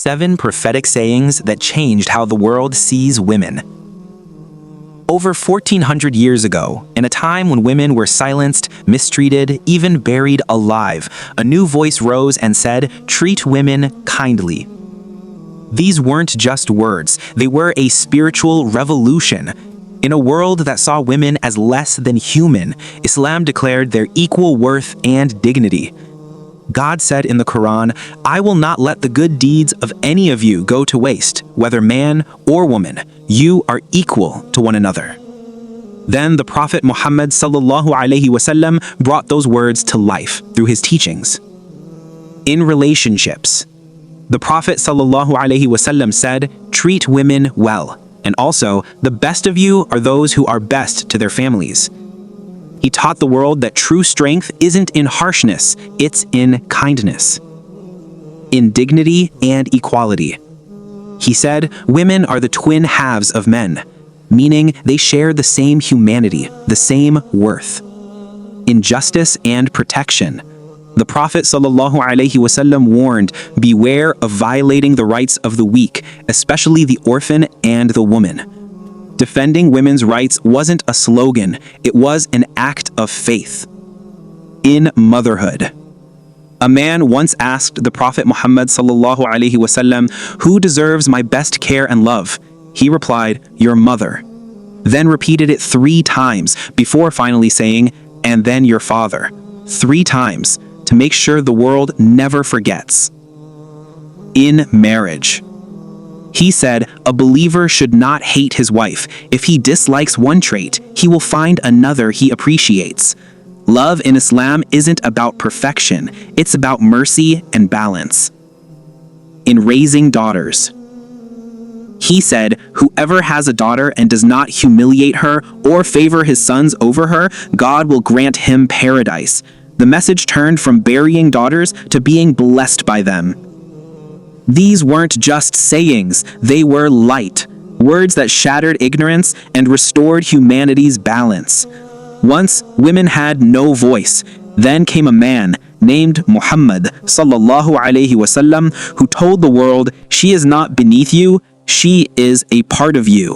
7 prophetic sayings that changed how the world sees women. Over 1400 years ago, in a time when women were silenced, mistreated, even buried alive, a new voice rose and said, "Treat women kindly." These weren't just words, they were a spiritual revolution. In a world that saw women as less than human, Islam declared their equal worth and dignity. God said in the Quran, "I will not let the good deeds of any of you go to waste, whether man or woman. You are equal to one another." Then the Prophet Muhammad ﷺ brought those words to life through his teachings. In relationships, the Prophet ﷺ said, "Treat women well, and also, the best of you are those who are best to their families." He taught the world that true strength isn't in harshness, it's in kindness, in dignity and equality. He said, "Women are the twin halves of men," meaning they share the same humanity, the same worth. In justice and protection, the Prophet ﷺ warned, "Beware of violating the rights of the weak, especially the orphan and the woman." Defending women's rights wasn't a slogan, it was an act of faith. In motherhood, a man once asked the Prophet Muhammad ﷺ, "Who deserves my best care and love?" He replied, "Your mother." Then repeated it 3 times before finally saying, "And then your father." 3 times to make sure the world never forgets. In marriage, he said, "A believer should not hate his wife. If he dislikes one trait, he will find another he appreciates." Love in Islam isn't about perfection, it's about mercy and balance. In raising daughters, he said, "Whoever has a daughter and does not humiliate her or favor his sons over her, God will grant him paradise." The message turned from burying daughters to being blessed by them. These weren't just sayings, they were light, words that shattered ignorance and restored humanity's balance. Once, women had no voice. Then came a man named Muhammad ﷺ who told the world, "She is not beneath you, she is a part of you."